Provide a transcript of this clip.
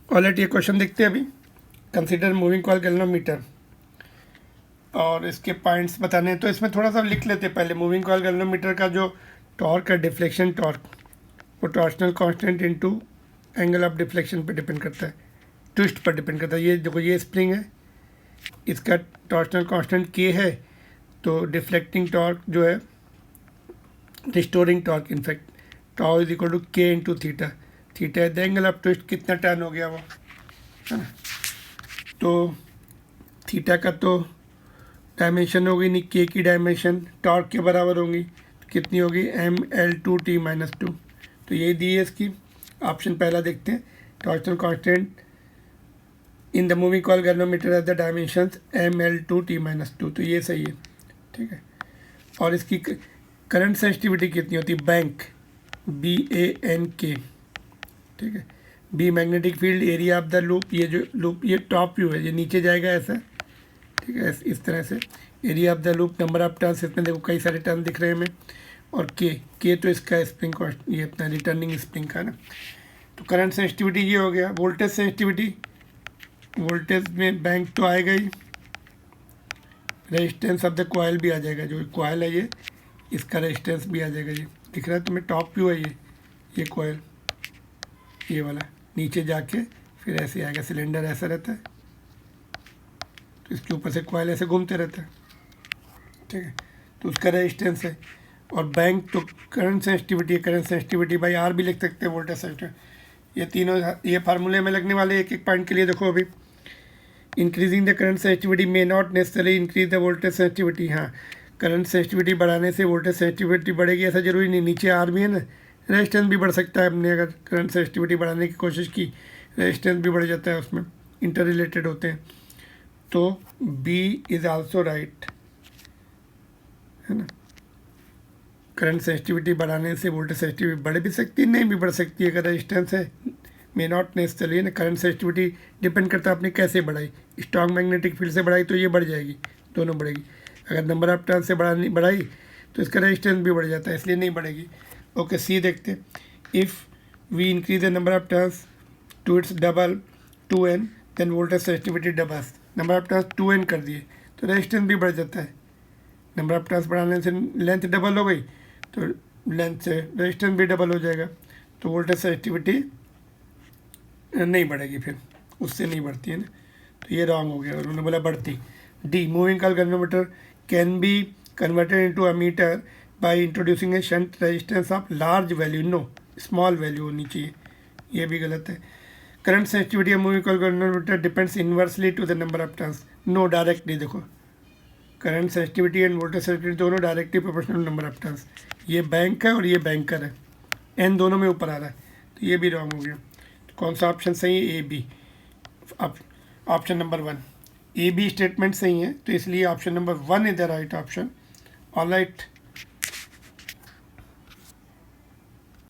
Alright, ये question देखते हैं अभी। कंसीडर मूविंग कॉइल गैल्वेनोमीटर और इसके पॉइंट्स बताने हैं, तो इसमें थोड़ा सा लिख लेते हैं पहले। मूविंग कॉइल गैल्वेनोमीटर का जो टॉर्क है, डिफ्लेक्शन टॉर्क, वो torsional constant into angle of deflection पे डिपेंड करता है, ट्विस्ट पर डिपेंड करता है। ये देखो, ये स्प्रिंग है, इसका टॉर्शनल कांस्टेंट के है, तो डिफ्लेक्टिंग टॉर्क जो है, restoring torque in fact, tau is equal to K into theta. Theta है द एंगल ऑफ ट्विस्ट, कितना टर्न हो गया वो, है ना। तो थीटा का तो डायमेंशन होगी नहीं, के की डायमेंशन टॉर्क के बराबर होंगी, तो कितनी होगी, mL2t-2। तो यही दी है इसकी। ऑप्शन पहला देखते हैं, torsional constant in the moving coil galvanometer at the dimensions mL2t-2, तो ये सही है, ठीक है। और इसकी करंट सेंसिटिविटी कितनी होती है, बैंक, BANK, ठीक है। B magnetic field, area of the loop, ये जो लूप, ये टॉप व्यू है, ये नीचे जाएगा ऐसा, ठीक है, इस तरह से। Area of the loop, number of turns, इसमें देखो कई सारे टर्न दिख रहे हैं हमें। और के तो इसका स्प्रिंग कॉस्ट, ये अपना रिटर्निंग स्प्रिंग का ना। तो करंट सेंसिटिविटी ये हो गया। वोल्टेज सेंसिटिविटी, वोल्टेज में बैंक तो आएगा ही, रेजिस्टेंस ऑफ द कॉइल भी आ जाएगा, जो कॉइल है ये, इसका रेजिस्टेंस भी आ जाएगा। ये दिख रहा है तुम्हें, टॉप व्यू है ये कॉइल, ये वाला नीचे जाके फिर ऐसे आएगा, सिलेंडर ऐसा रहता है, तो इसके ऊपर से कॉइल ऐसे घूमते रहता है, ठीक है। तो उसका रेजिस्टेंस है। और बैंक तो करंट सेंसिटिविटी है, करंट सेंसिटिविटी बाई आर भी लिख सकते हैं, वोल्टेज सेंसिटिविटी। ये तीनों ये फार्मूले में लगने वाले, एक एक पॉइंट के लिए देखो अभी। Increasing the current sensitivity may not necessary increase the voltage sensitivity. हाँ, करंट सेंसिटिविटी बढ़ाने से वोल्टेज सेंसिटिविटी बढ़ेगी ऐसा जरूरी नहीं। नीचे आर भी है ना, रेजिस्टेंस भी बढ़ सकता है। हमने अगर करंट सेंसिटिविटी बढ़ाने की कोशिश की, रेजिस्टेंस भी बढ़ जाता है, उसमें इंटर रिलेटेड होते हैं। तो बी इज़ आल्सो राइट, है ना। करंट सेंसिटिविटी बढ़ाने से वोल्टेज सेंसिटिविटी बढ़ भी सकती है, नहीं भी बढ़ सकती है। अगर रेजिस्टेंस है, मे नॉट नेसेसरी ना। करंट सेंसिटिविटी डिपेंड करता है आपने कैसे बढ़ाई। स्ट्रॉन्ग मैग्नेटिक फील्ड से बढ़ाई तो ये बढ़ जाएगी, दोनों बढ़ेगी। अगर नंबर ऑफ टर्न से बढ़ाई तो इसका रेजिस्टेंस भी बढ़ जाता है, इसलिए नहीं बढ़ेगी। ओके, सी देखते हैं। If we increase the number of turns to its double 2n, then voltage sensitivity doubles. Number of turns 2n कर दिए तो रेजिस्टेंस भी बढ़ जाता है। नंबर ऑफ टर्न्स बढ़ाने से लेंथ डबल हो गई, तो लेंथ से रेजिस्टेंस भी डबल हो जाएगा, तो वोल्टेज सेंसिटिविटी नहीं बढ़ेगी, फिर उससे नहीं बढ़ती है ना। तो ये रॉन्ग हो गया, और उन्होंने बोला बढ़ती। D, moving coil galvanometer can be converted into a meter by introducing a shunt resistance of large value, no small value होनी चाहिए, ये भी गलत है। Current sensitivity of moving coil galvanometer depends inversely to the number of turns, no directly. देखो, current sensitivity and voltage sensitivity दोनों directly proportional number of turns. ये bank है और ये बैंकर है, एन दोनों में ऊपर आ रहा है, तो ये भी रॉन्ग हो गया। तो कौन सा ऑप्शन सही है, A B, option number 1। A B statement सही है, तो इसलिए option number 1 is the right option. Alright.